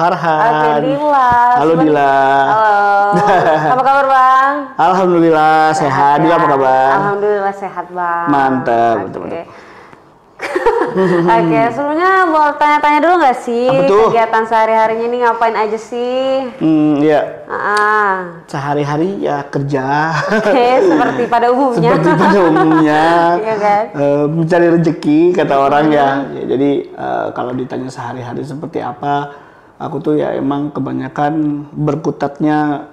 Farhan. Oke, Dila. Halo Dila. Halo. Apa kabar Bang? Alhamdulillah sehat. Dila apa kabar? Alhamdulillah sehat Bang. Mantap. Oke. Oke, sebelumnya mau tanya-tanya dulu nggak sih kegiatan sehari-harinya ini ngapain aja sih? Iya. Sehari-hari ya kerja. Oke, seperti pada umumnya. Seperti pada umumnya. Iya kan? Mencari rezeki kata orang ya. Jadi kalau ditanya sehari-hari seperti apa, aku tuh ya emang kebanyakan berkutatnya.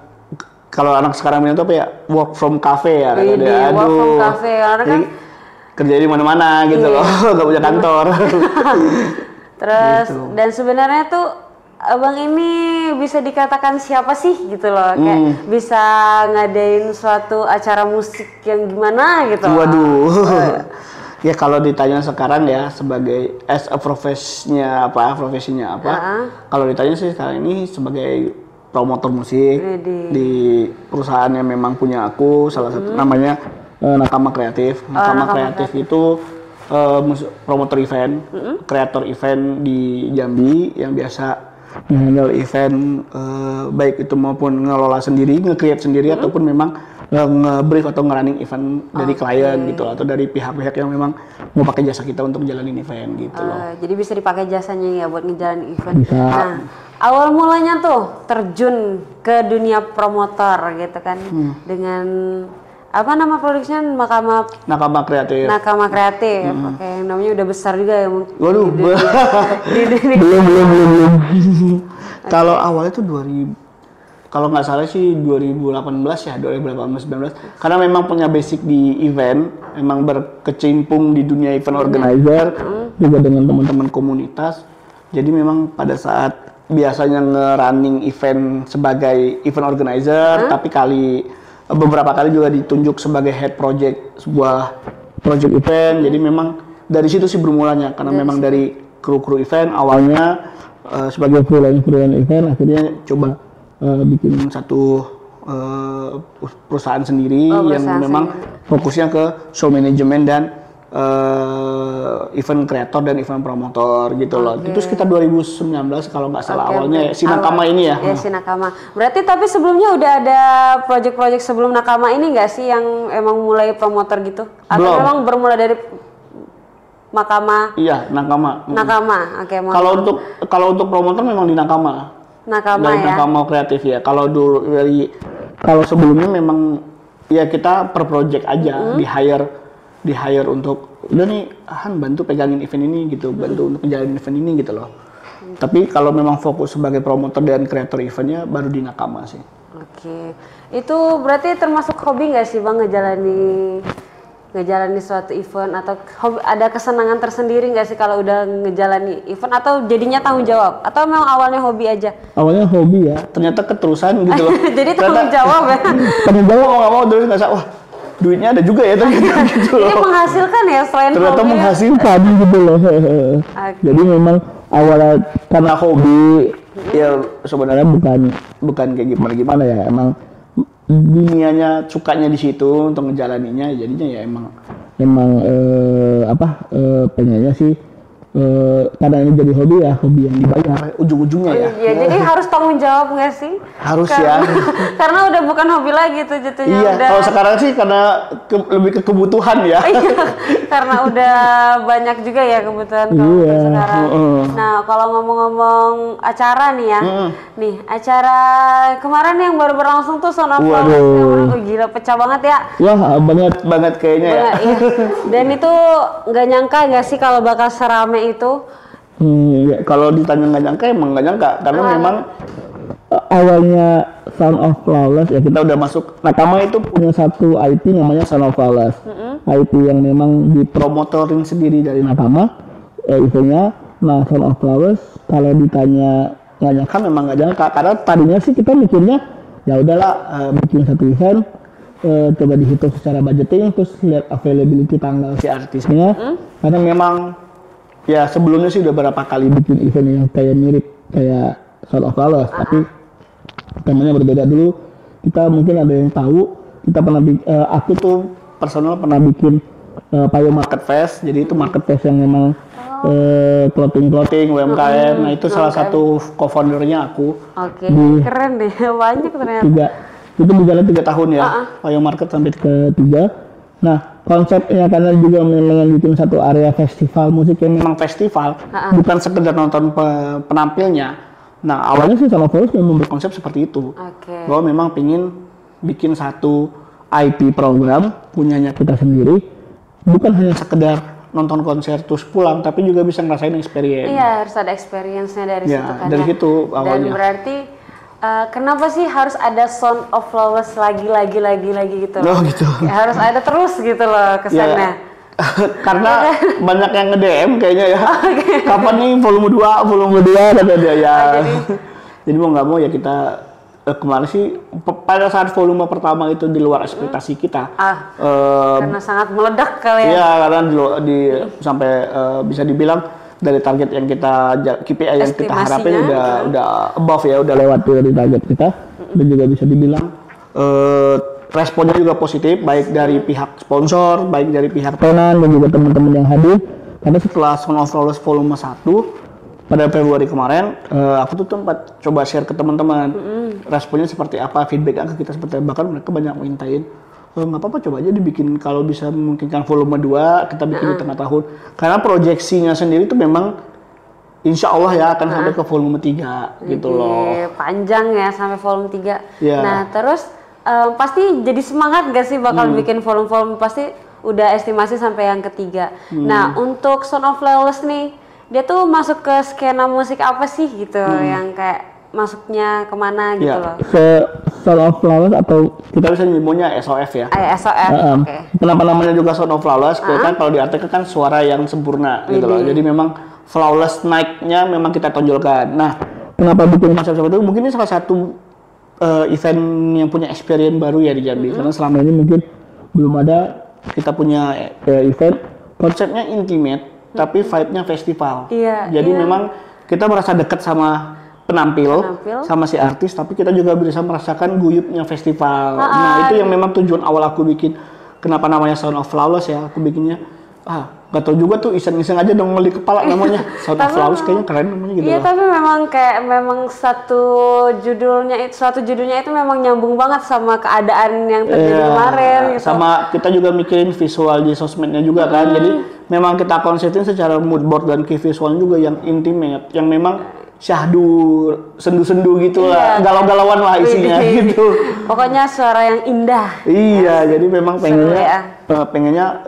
Kalau anak sekarang itu apa ya, work from cafe ya. Iya, work from cafe. Karena kan kerja di mana-mana gitu loh, nggak punya kantor. Terus gitu. Dan sebenarnya tuh abang ini bisa dikatakan siapa sih gitu loh, kayak bisa ngadain suatu acara musik yang gimana gitu. Waduh. Ya kalau ditanya sekarang ya sebagai as a profesinya apa? Kalau ditanya sih sekarang ini sebagai promotor musik di perusahaan yang memang punya aku, salah satu namanya Nakama Kreatif. Nakama Kreatif itu promotor event, kreator event di Jambi yang biasa handle event baik itu maupun ngelola sendiri, nge-create sendiri ataupun memang nge-brief atau nge-running event dari klien gitu atau dari pihak-pihak yang memang mau pakai jasa kita untuk jalanin event gitu loh. Jadi bisa dipakai jasanya ya buat ngejalanin event. Bisa. Nah, awal mulanya tuh terjun ke dunia promotor gitu kan dengan apa nama produksinya? Nakama Kreatif. Nakama Kreatif. Oke, namanya udah besar juga ya. Waduh. Belum. Kalau awalnya tuh kalau nggak salah sih 2018 ya, 2018-19. Karena memang punya basic di event, memang berkecimpung di dunia event organizer, juga dengan teman-teman komunitas. Jadi memang pada saat biasanya nge-running event sebagai event organizer, tapi beberapa kali juga ditunjuk sebagai head project sebuah project event. Jadi memang dari situ sih bermulanya, karena memang dari kru event awalnya sebagai freelance event, akhirnya coba bikin satu perusahaan sendiri yang memang fokusnya ke show management dan event creator dan event promotor gitu loh. Itu sekitar 2019 kalau nggak salah awalnya ya, si Nakama ini ya. Ya si Nakama. Berarti tapi sebelumnya udah ada project-project sebelum Nakama ini nggak sih yang emang mulai promotor gitu? Atau belum. Memang bermula dari Nakama? Iya, Nakama. Nakama. Oke. Kalau untuk promotor memang di Nakama. Nakama dari ya. Nakama Kreatif ya. Kalau sebelumnya memang ya kita per project aja di hire untuk udah nih bantu pegangin event ini gitu, bantu untuk menjalani event ini gitu loh. Tapi kalau memang fokus sebagai promotor dan kreator eventnya baru di Nakama sih. Oke. Itu berarti termasuk hobi nggak sih Bang ngejalani suatu event, atau ada kesenangan tersendiri nggak sih kalau udah ngejalani event, atau jadinya tanggung jawab, atau memang awalnya hobi aja? Awalnya hobi ya, ternyata keterusan gitu loh. Jadi tanggung jawab ya? Tanggung jawab mau nggak mau terus ngerasa wah duitnya ada juga ya ternyata gitu loh. Jadi menghasilkan ya selain ternyata hobi menghasilkan gitu loh. Jadi memang awalnya karena hobi ya sebenarnya bukan kayak gimana ya, emang dunianya sukanya di situ untuk ngejalaninya, jadinya ya emang pengennya sih karena ini jadi hobi yang dibayar ujung-ujungnya ya. Iya, jadi harus tanggung jawab nggak sih? Harus ya. Karena udah bukan hobi lagi tuh jatuhnya. Iya, kalau sekarang sih karena lebih ke kebutuhan ya. Iya, karena udah banyak juga ya kebutuhan sekarang. Nah, kalau ngomong-ngomong acara nih ya, nih acara kemarin yang baru berlangsung tuh Son of Flowers, gila pecah banget ya. Wah, banget kayaknya ya. Iya. Dan itu nggak nyangka nggak sih kalau bakal serame itu? Ya, kalau ditanya nggak nyangka emang nggak nyangka, karena memang awalnya Son of Flowers ya kita udah masuk. Nakama itu punya satu IP namanya Son of Flowers, IP yang memang dipromotorin sendiri dari Nakama eventnya. Nah, Son of Flowers kalau ditanya nggak nyangka memang nggak nyangka, karena tadinya sih kita mikirnya ya udahlah bikin satu event, coba dihitung secara budgeting, terus lihat availability tanggal si artisnya, karena memang ya sebelumnya sih udah berapa kali bikin event yang kayak mirip kayak Son of Flowers, tapi temanya berbeda dulu. Kita mungkin ada yang tahu, kita pernah aku tuh personal pernah bikin Payo Market Fest. Jadi itu market fest yang memang clothing UMKM. Nah itu salah satu co-foundernya aku. Oke, keren deh, banyak ternyata. Itu berjalan 3 tahun ya, Payo Market sampai ke-3. Nah konsepnya karena juga memang bikin satu area festival musik yang memang festival, bukan sekedar nonton penampilnya. Nah awalnya sih Son of Flowers memang berkonsep seperti itu, bahwa memang pingin bikin satu IP program punyanya kita sendiri, bukan hanya sekedar nonton konser terus pulang, tapi juga bisa ngerasain experience. Iya, harus ada experience-nya dari situ kan. Dari situ awalnya. Dan berarti kenapa sih harus ada Son of Flowers lagi gitu? Oh gitu. Ya, harus ada terus gitu loh kesannya. Karena banyak yang nge-DM kayaknya ya. Kapan nih volume 2 kata dia ya. Jadi mau nggak mau ya kita kemarin sih pada saat volume pertama itu di luar ekspektasi kita. Karena sangat meledak kali ya. Iya, karena sampai bisa dibilang dari target yang kita KPI yang kita harapin udah above ya, udah lewat dari target kita. Dan juga bisa dibilang responnya juga positif, baik dari pihak sponsor, baik dari pihak tenan dan juga teman-teman yang hadir. Karena setelah Son of Flowers volume 1 pada Februari kemarin, aku tuh tempat coba share ke teman-teman, responnya seperti apa, feedback ke kita seperti apa. Bahkan mereka banyak mintain, nggak apa-apa coba aja dibikin kalau bisa memungkinkan volume 2, kita bikin di tengah tahun. Karena proyeksinya sendiri tuh memang insya Allah ya akan sampai ke volume 3 gitu loh. Panjang ya sampai volume 3. Yeah. Nah terus pasti jadi semangat gak sih bakal bikin volume-volume, pasti udah estimasi sampai yang ketiga. Nah untuk Son of Flowers nih, dia tuh masuk ke skena musik apa sih gitu, yang kayak masuknya kemana gitu loh? Son of Flowers atau kita bisa nyebutnya SOF ya? SOF, oke. Kenapa namanya juga Son of Flowers? Kan kalau diartikan kan suara yang sempurna gitu loh. Jadi memang flawless night-nya memang kita tonjolkan. Nah, kenapa bikin konsep seperti itu? Mungkin ini salah satu event yang punya experience baru ya di Jambi. Karena selama ini mungkin belum ada kita punya event konsepnya intimate. Tapi vibe-nya festival. Jadi memang kita merasa dekat sama penampil, sama si artis, tapi kita juga bisa merasakan guyupnya festival. Nah itu yang memang tujuan awal aku bikin. Kenapa namanya Son of Flowers ya? Aku bikinnya, nggak tahu juga tuh, iseng-iseng aja dong di kepala namanya. Son of Flowers kayaknya keren namanya gitu. Iya tapi memang satu judulnya itu memang nyambung banget sama keadaan yang terjadi kemarin gitu. Sama kita juga mikirin visual di sosmednya juga kan. Jadi memang kita konsepin secara mood board dan key visual juga yang intimate, yang memang syahdu, sendu-sendu gitu lah, galau-galauan lah isinya gitu. Pokoknya suara yang indah. Iya, jadi memang pengennya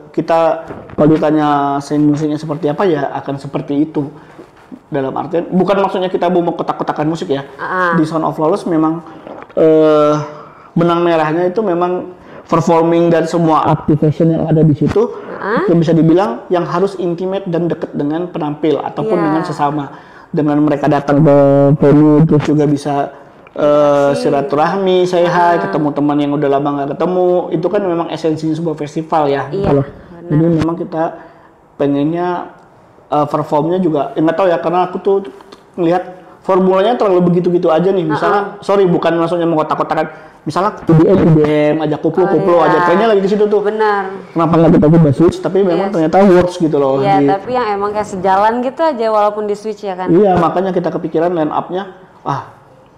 kita kalau ditanya scene musiknya seperti apa ya akan seperti itu. Dalam artian bukan maksudnya kita mau kotak-kotakan musik ya. Di Son of Flowers memang benang merahnya itu memang performing dan semua activation yang ada di situ yang bisa dibilang yang harus intimate dan dekat dengan penampil ataupun dengan sesama. Dengan mereka datang ke venue terus juga bisa silaturahmi, say hi, ketemu teman yang udah lama nggak ketemu, itu kan memang esensinya sebuah festival ya. Jadi memang kita pengennya performnya juga, nggak tahu ya, karena aku tuh ngelihat formulanya terlalu begitu-gitu aja nih. Misalnya, sorry bukan maksudnya mengkotak-kotakan, misalnya IDM, ajak koplo aja, kayaknya lagi ke situ tuh. Benar. Kenapa nggak kita coba switch? Tapi memang ternyata works gitu loh. Iya, tapi yang emang kayak sejalan gitu aja walaupun di switch ya kan. Iya, makanya kita kepikiran line up-nya,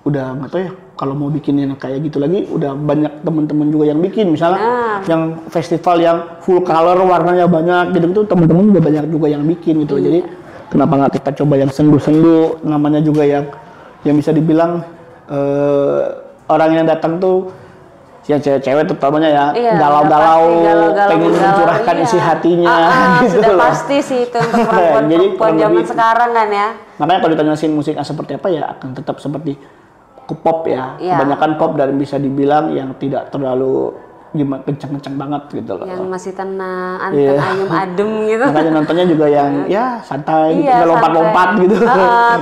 udah nggak tahu ya, kalau mau bikin yang kayak gitu lagi, udah banyak teman-teman juga yang bikin, misalnya yang festival yang full color, warnanya banyak gitu, teman-teman juga banyak juga yang bikin gitu. Jadi kenapa nggak kita coba yang sendu-sendu, namanya juga yang bisa dibilang orang yang datang tuh yang cewek-cewek terutamanya ya, galau-galau, pengen mencurahkan isi hatinya gitu sudah loh. pasti sih itu untuk perempuan zaman sekarang kan ya. Makanya kalau ditanya scene musiknya seperti apa ya akan tetap seperti pop ya. Kebanyakan pop dan bisa dibilang yang tidak terlalu gimana kenceng-kenceng banget gitu loh. Yang masih tenang, ayem adem gitu. Makanya nontonnya juga yang ya santai, gitu, nggak lompat-lompat gitu.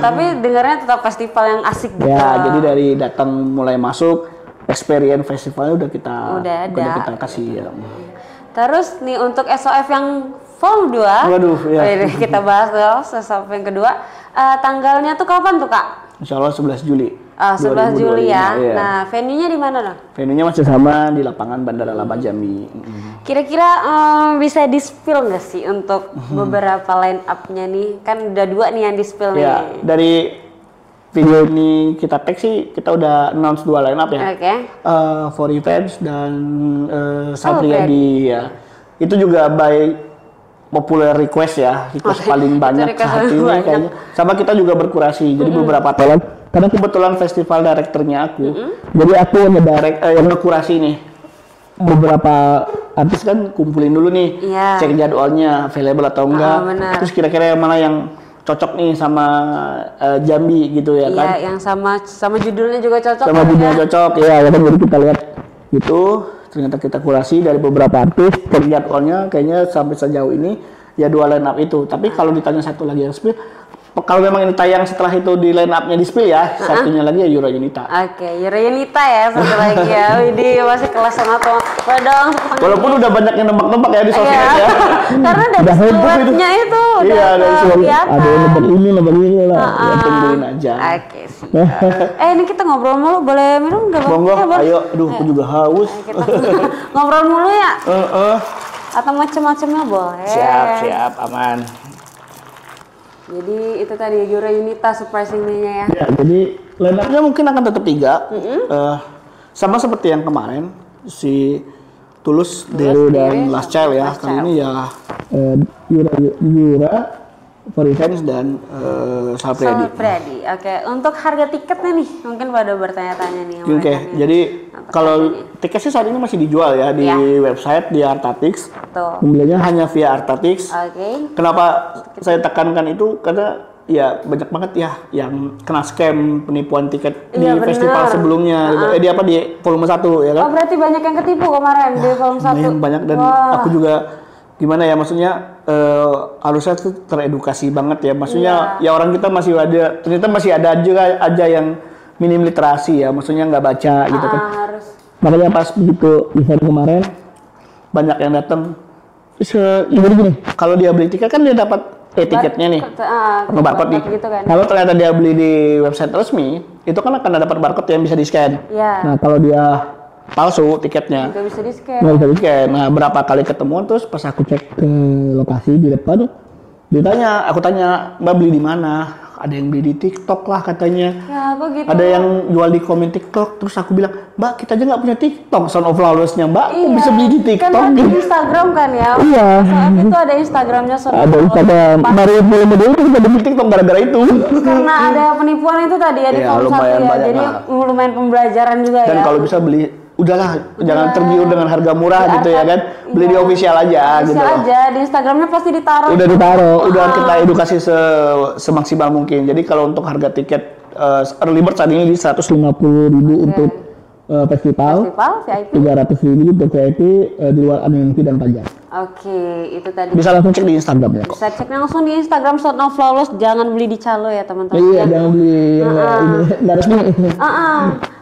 Tapi dengarnya tetap festival yang asik gitu. Ya, jadi dari datang mulai masuk experience festivalnya udah kita kasih ya. Terus nih untuk SOF yang volume 2, kita bahas dulu SOF yang kedua. Tanggalnya tuh kapan tuh Kak? Insya Allah 11 Juli. 11 Juli ya. Iya. Nah, venue-nya di mana dong? Venue-nya masih sama di lapangan Bandara Lama Jambi. Kira-kira bisa di-spill nggak sih untuk beberapa line up-nya nih? Kan udah 2 nih yang di-spill Ya, nih. dari video ini kita tag sih, kita udah announce 2 line up ya. Oke. For Revenge dan Sapriadi ya. Itu juga by popular request ya, request paling banyak saat ini kayaknya. Sama kita juga berkurasi, jadi beberapa talent. Karena kebetulan festival directornya aku, jadi aku yang ngedirect, yang ngekurasi nih. Beberapa artis kan kumpulin dulu nih, cek jadwalnya available atau enggak. Terus kira-kira yang mana yang cocok nih sama Jambi gitu ya kan? Iya, yang sama judulnya juga cocok. Sama judulnya cocok, ya kan. Jadi kita lihat itu. Ternyata kita kurasi dari beberapa artis, cek jadwalnya kayaknya sampai sejauh ini ya 2 line up itu. Tapi kalau ditanya satu lagi yang spill, kalau memang ini tayang setelah itu di line up-nya di spill ya, satunya lagi ya Yura Yunita. Oke, Yura Yunita ya satu lagi ya. Widih, masih kelas sama tuh. Dong. Walaupun udah banyak yang nebak-nebak ya di sosmed ya. Karena dari siluetnya itu udah kelihatan. Ada yang nebak ini lah. Ya tungguin aja. Oke sih. Ini kita ngobrol mulu, boleh minum nggak? Monggo, ayo. Aduh, aku juga haus. Ngobrol mulu ya? Atau macam-macamnya boleh. Siap, aman. Jadi itu tadi Yura Yunita surprisingly-nya ya. Ya, jadi line up-nya mungkin akan tetap 3. Sama seperti yang kemarin, si Tulus, Deru dan Last Child ya. Kali ini ya Yura, For Revenge dan Sapriadi. Oke, untuk harga tiketnya nih, mungkin pada bertanya-tanya nih. Oke, jadi kalau tiket sih saat ini masih dijual ya di website di Artatix. Pembeliannya hanya via Artatix. Kenapa saya tekankan itu? Karena ya banyak banget ya yang kena scam penipuan tiket di festival sebelumnya. Di volume 1 ya kan? Oh, berarti banyak yang ketipu kemarin di volume 1. Banyak dan aku juga gimana ya, maksudnya harusnya tuh teredukasi banget ya, maksudnya ya orang kita masih ada, ternyata masih ada juga yang minim literasi ya, maksudnya nggak baca gitu kan. Makanya pas begitu event kemarin banyak yang datang, gini, kalau dia beli tiket kan dia dapat tiketnya nih, barcode nih. Gitu kan. Kalau ternyata dia beli di website resmi, itu kan akan dapat barcode yang bisa di scan. Nah kalau dia palsu tiketnya nggak bisa di scan. Nah berapa kali ketemu, terus pas aku cek ke lokasi di depan, aku tanya Mbak beli di mana? Ada yang beli di TikTok lah katanya. Ya, kok gitu? Ada yang jual di komen TikTok. Terus aku bilang, Mbak kita aja nggak punya TikTok, Sound of Flawless-nya Mbak, kok bisa beli di TikTok? Kan di Instagram kan ya? Iya. Saat itu ada Instagramnya Sound of Flawless. Ada Instagram. Baru mulai itu kita beli TikTok gara-gara itu. Karena ada penipuan itu tadi ya di volume 1 ya. Jadi lumayan pembelajaran juga ya. Dan kalau bisa beli, udahlah jangan tergiur dengan harga murah gitu ya kan, beli di official aja gitu. Di Instagramnya pasti ditaruh. Udah kita edukasi semaksimal mungkin. Jadi kalau untuk harga tiket early bird saat ini di 150.000 untuk festival VIP, 300.000 untuk VIP di luar admin fee dan pajak. Oke, itu tadi. Bisa langsung cek di Instagram ya kok. Bisa cek langsung di Instagram Sound of Flawless, jangan beli di Calo ya teman-teman. Iya, jangan beli nggak resmi.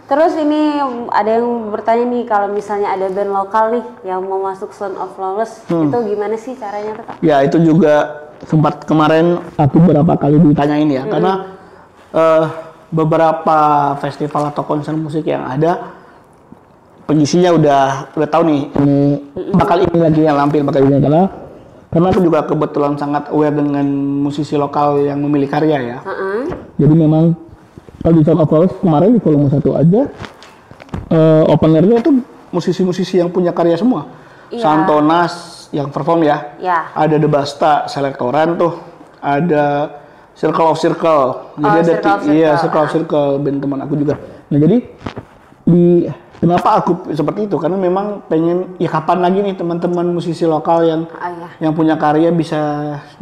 Terus ini ada yang bertanya nih, kalau misalnya ada band lokal nih yang mau masuk Sound of Flawless, itu gimana sih caranya tuh Kak? Ya itu juga sempat kemarin aku beberapa kali ditanyain ya, karena beberapa festival atau konser musik yang ada pengisinya udah tahu nih ini bakal ini lagi yang lampir bakal ini, karena aku juga kebetulan sangat aware dengan musisi lokal yang memilih karya ya. Jadi memang kalau di Sound of Flawless kemarin di volume 1 aja openernya itu musisi-musisi yang punya karya semua. Santonas yang perform ya. Ada The Basta, Selektoran tuh, ada Circle of Circle. Jadi ada Circle of Circle band teman aku juga. Nah jadi kenapa aku seperti itu? Karena memang pengen ya kapan lagi nih teman-teman musisi lokal yang punya karya bisa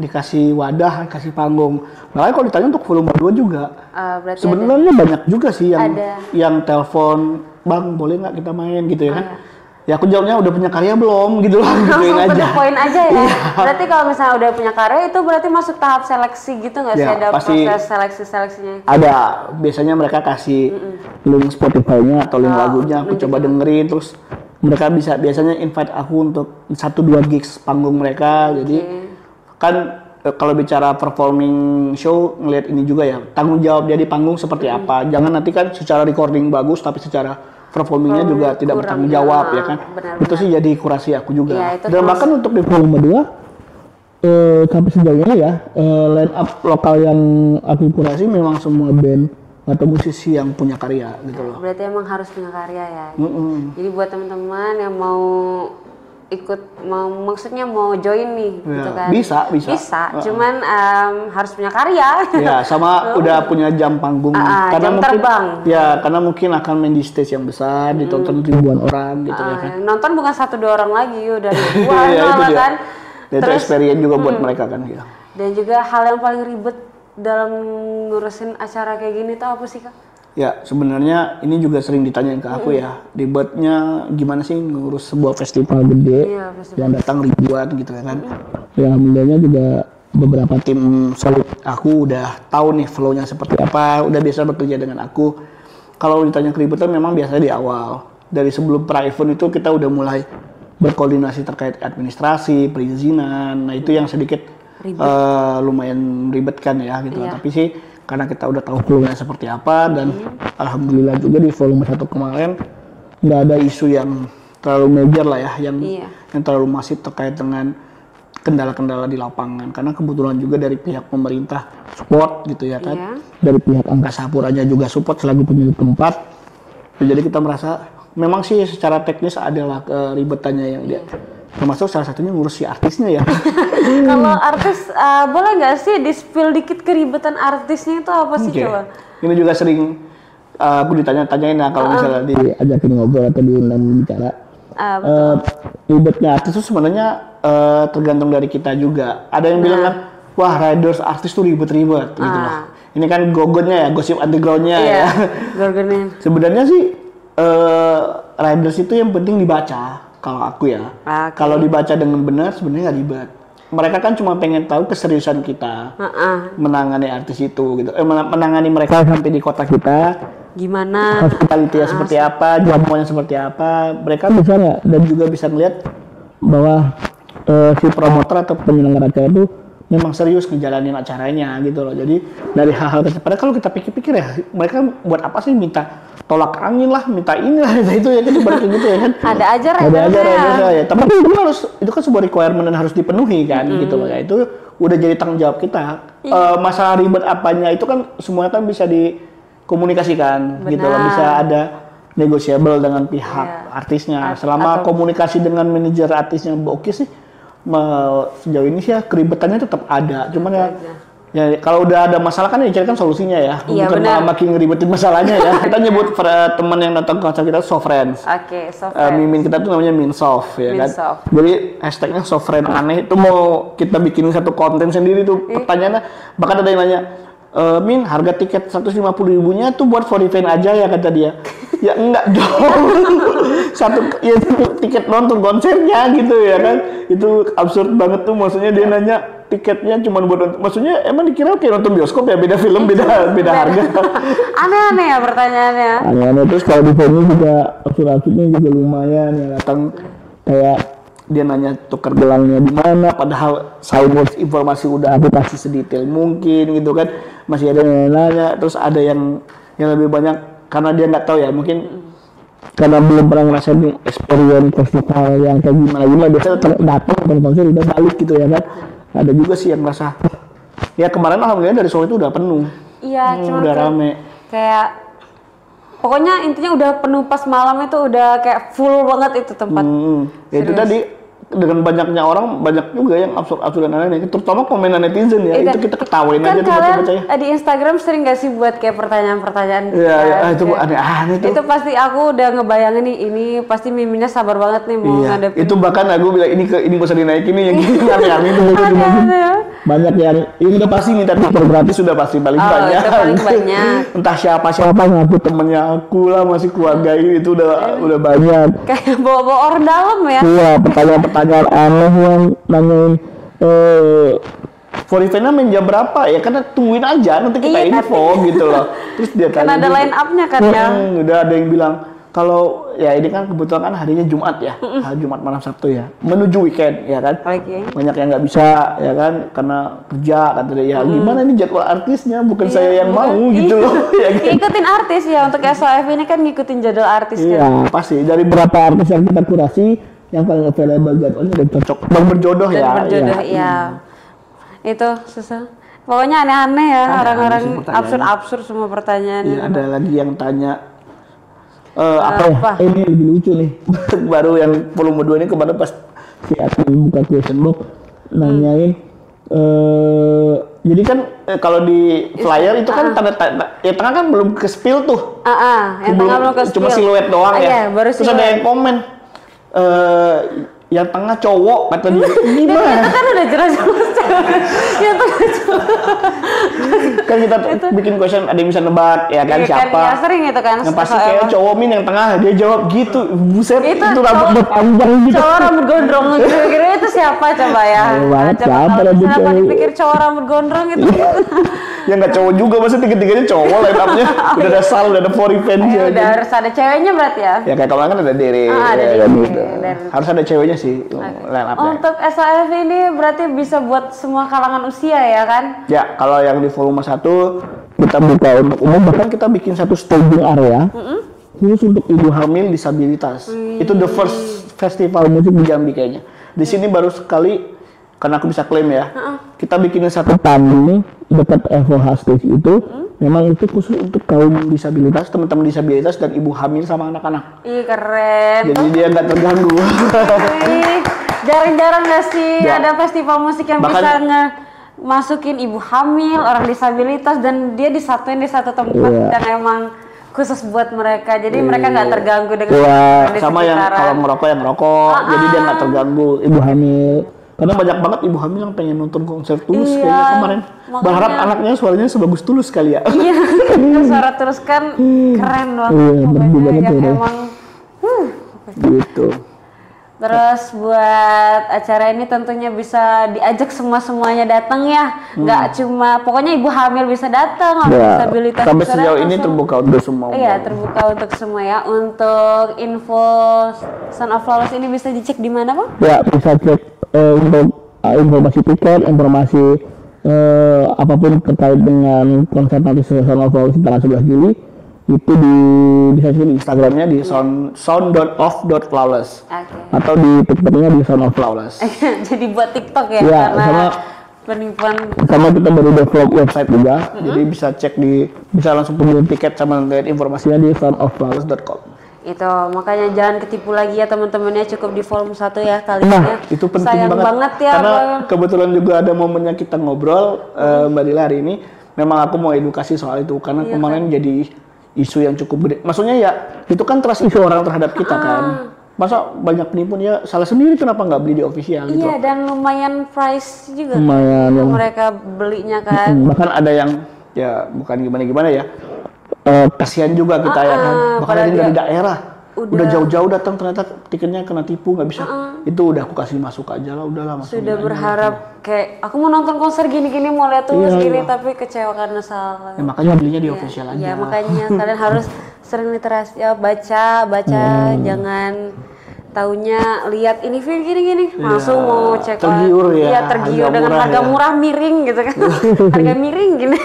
dikasih wadah, kasih panggung. Makanya kalau ditanya untuk volume 2 juga, sebenarnya banyak juga sih yang telepon, Bang boleh nggak kita main gitu ya kan? Ya aku jawabnya udah punya karya belum gitu lah, gituin aja. Poin aja ya. Berarti kalau misalnya udah punya karya itu berarti masuk tahap seleksi gitu nggak sih? Ada proses seleksinya? Ada. Biasanya mereka kasih link Spotify-nya atau link lagunya, aku coba dengerin, terus mereka biasanya invite aku untuk 1-2 gigs panggung mereka. Jadi kan kalau bicara performing show ngelihat ini juga ya, tanggung jawab dia di panggung seperti apa. Jangan nanti kan secara recording bagus tapi secara performingnya juga tidak bertanggung jawab ya kan. Benar, itu sih jadi kurasi aku juga. Ya, dan bahkan untuk di volume 2 sampai sejauh ini ya, line up lokal yang aku kurasi memang semua band atau musisi yang punya karya gitu loh. Berarti emang harus punya karya ya. Jadi buat teman-teman yang mau maksudnya mau join nih gitu kan. Bisa. Cuman harus punya karya. Ya, sama udah punya jam panggung. Karena jam mungkin, terbang. Ya, karena mungkin akan main di stage yang besar, ditonton ribuan orang gitu ya kan. Nonton bukan 1-2 orang lagi, udah ribuan kan. Dan itu experience juga buat mereka kan ya. Dan juga hal yang paling ribet dalam ngurusin acara kayak gini tuh apa sih, Kak? Ya, sebenarnya ini juga sering ditanyain ke aku ya. Ribetnya gimana sih ngurus sebuah festival gede yang datang ribuan gitu ya kan. Ya, alhamdulillahnya juga beberapa tim solid aku udah tahu nih flow-nya seperti apa, udah biasa bekerja dengan aku. Kalau ditanya keributan memang biasanya di awal. Dari sebelum pra-event itu kita udah mulai berkoordinasi terkait administrasi, perizinan. Nah, itu yang sedikit lumayan ribet kan ya gitu. Tapi sih karena kita udah tahu flow-nya seperti apa dan alhamdulillah juga di volume 1 kemarin nggak ada isu yang terlalu major lah ya, yang terlalu masif terkait dengan kendala-kendala di lapangan, karena kebetulan juga dari pihak pemerintah support gitu ya kan, dari pihak Angkasa Puranya juga support selaku pemilik tempat. Jadi kita merasa memang sih secara teknis adalah keribetannya yang dia, termasuk salah satunya ngurus si artisnya ya. Kalau artis boleh nggak sih di-spill dikit keribetan artisnya itu apa sih coba? Ini juga sering aku ditanya-tanyain ya kalau misalnya diajakin ngobrol atau diundang bicara. Ribetnya artis itu sebenarnya tergantung dari kita juga. Ada yang bilang kan, wah riders artis tuh ribet-ribet gitu loh. Ini kan gogonnya ya, gosip undergroundnya ya. Sebenarnya sih riders itu yang penting dibaca. Kalau aku ya, kalau dibaca dengan benar sebenarnya nggak ribet. Mereka kan cuma pengen tahu keseriusan kita menangani artis itu gitu, menangani mereka sampai di kota kita. Gimana? Hospitality-nya seperti apa, jamuannya seperti apa. Mereka bisa nggak dan juga bisa melihat bahwa si promotor atau penyelenggara acara itu memang serius ngejalanin acaranya gitu loh. Jadi dari hal-hal tersebut, padahal kalau kita pikir-pikir ya, mereka buat apa sih minta tolak angin lah, minta inilah, itu ya kan seperti gitu ya kan. Ada aja ya. Tapi itu kan sebuah requirement dan harus dipenuhi kan gitu loh. Ya, itu udah jadi tanggung jawab kita. Masalah ribet apanya itu kan semuanya kan bisa dikomunikasikan gitu loh, bisa ada negotiable dengan pihak artisnya. Selama komunikasi dengan manajer artisnya oke sih. Sejauh ini sih ya keribetannya tetap ada, cuman ya kalau udah ada masalah kan ya carikan solusinya ya, bukan makin ngeribetin masalahnya ya. Kita nyebut teman yang datang ke acara kita soft friends. Mimin kita tuh namanya Minsoft ya kan. Jadi hashtagnya soft friend aneh itu mau kita bikin satu konten sendiri tuh. Pertanyaannya bahkan ada yang nanya, Min, harga tiket 150.000-nya tuh buat for event aja ya kata dia. Ya enggak dong. Satu tiket nonton konsernya gitu ya kan. Itu absurd banget tuh, maksudnya dia nanya tiketnya cuma buat nonton. Maksudnya emang dikira kayak nonton bioskop ya, beda film, beda harga. Aneh-aneh ya pertanyaannya. Aneh-aneh, terus kalau di venue juga absurd-absurdnya juga lumayan ya, datang kayak dia nanya tukar gelangnya di mana, padahal soundboard informasi udah aku kasih sedetail mungkin gitu kan. Masih ada yang nanya, terus ada yang lebih banyak karena dia nggak tahu ya, mungkin karena belum pernah ngerasain experience festival yang kayak gimana biasanya datang nonton konser udah balik gitu ya kan. Ada juga sih yang merasa ya kemarin alhamdulillah dari Solo itu udah penuh. Iya, cuma udah rame. Kayak pokoknya intinya udah penuh pas malam itu udah kayak full banget itu tempat. Ya itu tadi dengan banyaknya orang, banyak juga yang absurd dan aneh-aneh, terutama komenan netizen ya, itu kita ketawain kan aja tuh baca-bacanya. Di Instagram sering gak sih buat kayak pertanyaan-pertanyaan itu aneh-aneh tuh. Itu pasti aku udah ngebayangin nih, ini pasti Miminnya sabar banget nih mau ngadepin. Itu bahkan aku bilang ini nggak usah dinaikin nih, yang gini aneh-aneh itu. Banyak yang ini udah pasti minta tiket gratis, sudah pasti paling banyak. Itu paling banyak. Entah siapa yang aku temennya aku lah, masih keluarga ini itu udah banyak. Kayak bawa-bawa orang dalam ya. Iya, pertanyaan aneh yang nanyain for eventnya main jam berapa ya, karena tungguin aja nanti kita info gitu loh. Terus dia kan ada line up-nya kan ya. Udah ada yang bilang kalau ya ini kan kebetulan kan harinya Jumat ya, Jumat malam Sabtu ya, menuju weekend ya kan. Banyak yang nggak bisa ya kan karena kerja katanya ya gimana ini jadwal artisnya bukan saya yang mau gitu loh. Ya kan? Ngikutin artis ya untuk SOF ini kan ngikutin jadwal artis kan. Iya pasti dari berapa artis yang kita kurasi yang paling available jadwalnya dan cocok bang berjodoh dan ya. Berjodoh ya. Itu susah. Pokoknya aneh-aneh ya orang-orang absurd semua pertanyaan. Iya ada lagi yang tanya. Apa? Ini lebih lucu nih. Baru yang volume 2 ini kemarin pas si Ati buka question box nanyain jadi kan kalau di flyer itu kan tanda ya tengah kan belum ke spill tuh. Yang tengah belum ke spill. Cuma siluet doang ya. Baru terus ada yang komen yang tengah cowok kata dia ini mah itu kan udah jelas yang tengah cowok kan kita bikin question ada yang bisa nebak ya kan siapa ya sering itu kan yang pasti kayak cowok min yang tengah dia jawab gitu buset itu rambut berpanjang gitu cowok rambut gondrong kira-kira itu siapa coba ya siapa kenapa dipikir cowok rambut gondrong itu ya nggak cowok juga maksudnya tiga-tiganya cowok line up-nya udah ada Sal udah ada Four Events ya udah harus ada ceweknya berarti ya kayak kalau kan ada Dere harus ada ceweknya sih line up-nya. Untuk SOF ini berarti bisa buat semua kalangan usia ya kan? Ya, kalau yang di volume 1 kita buka untuk umum, bahkan kita bikin satu staging area khusus untuk ibu hamil disabilitas. Itu the first festival musik di Jambi kayaknya. Di sini baru sekali, karena aku bisa klaim ya, kita bikinin satu panggung dekat FOH Stage itu, memang itu khusus untuk kaum disabilitas, teman-teman disabilitas dan ibu hamil sama anak-anak. Ih keren. Jadi dia nggak terganggu. Jarang-jarang nggak sih ada festival musik yang bahkan, bisa masukin ibu hamil, orang disabilitas dan dia disatuin di satu tempat dan emang khusus buat mereka. Jadi mereka nggak terganggu dengan sama yang kalau ngerokok, jadi dia nggak terganggu ibu hamil. Karena banyak banget ibu hamil yang pengen nonton konser Tulus kayaknya kemarin. Berharap anaknya suaranya sebagus Tulus kali ya. Iya, suara Tulus kan keren banget. Iya, emang gitu. Terus buat acara ini tentunya bisa diajak semuanya datang ya, nggak cuma pokoknya ibu hamil bisa datang, orang disabilitas sampai sejauh ini terbuka untuk semua. Iya terbuka untuk semua ya. Untuk info Son of Flowers ini bisa dicek di mana Bang? Ya bisa cek untuk informasi tiket, informasi apapun terkait dengan konser nanti Son of Flowers tanggal 11 Juli. Itu bisa di Instagramnya di sound.off.flawless atau di TikToknya di Sound of Flawless. Jadi buat TikTok ya, karena sama penipuan. Sama kita baru develop website juga, jadi bisa cek bisa langsung pembelian tiket sama informasinya di soundofflawless.com. Itu makanya jangan ketipu lagi ya teman-temannya, cukup di volume 1 ya kali ini. Itu penting banget ya, karena kebetulan juga ada momennya kita ngobrol Mbak Dila hari ini. Memang aku mau edukasi soal itu karena kemarin jadi isu yang cukup gede. Maksudnya ya itu kan trust isu orang terhadap kita kan. Masa banyak penipunya salah sendiri kenapa nggak beli di official gitu. Iya dan lumayan price juga lumayan kan mereka belinya kan. Bahkan ada yang ya bukan gimana ya. Kasihan juga kita ya kan. Bahkan ada dari daerah udah jauh-jauh datang ternyata tiketnya kena tipu nggak bisa. Itu udah aku kasih masuk aja lah, udahlah masuk. Sudah berharap kayak aku mau nonton konser gini-gini mau lihat Tulus gini tapi kecewa karena salah. Ya, makanya belinya di official aja. Ya makanya kalian harus sering literasi ya, baca jangan taunya lihat ini film gini langsung mau cek tergiur tergiur dengan harga murah miring gitu kan. Harga miring gini.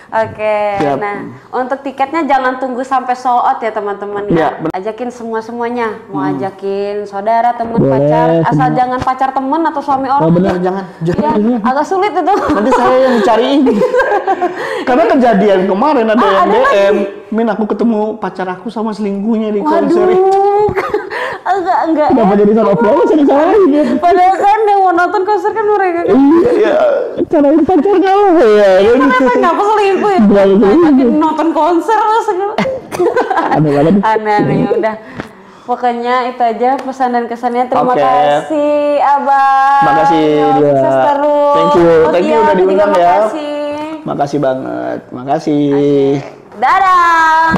Oke, nah untuk tiketnya jangan tunggu sampai sold out ya teman-teman ya. Ajakin semuanya, mau ajakin saudara, teman, pacar, asal jangan pacar teman atau suami orang. Benar jangan. Ya, agak sulit itu. Nanti saya yang dicariin. Karena kejadian kemarin ada yang DM, Min aku ketemu pacar aku sama selingkuhnya di konser. Enggak. Kenapa jadi Son of Flowers yang disalahin ya? Padahal kan yang mau nonton konser kan mereka. Iya, carain pacar kalah ya. Kenapa selingkuh ya? Ajakin nonton konser lah aneh-aneh udah. Pokoknya itu aja pesan dan kesannya. Terima kasih Abang. Makasih Sukses terus. Thank you udah diundang ya. Makasih banget. Makasih. Dadah.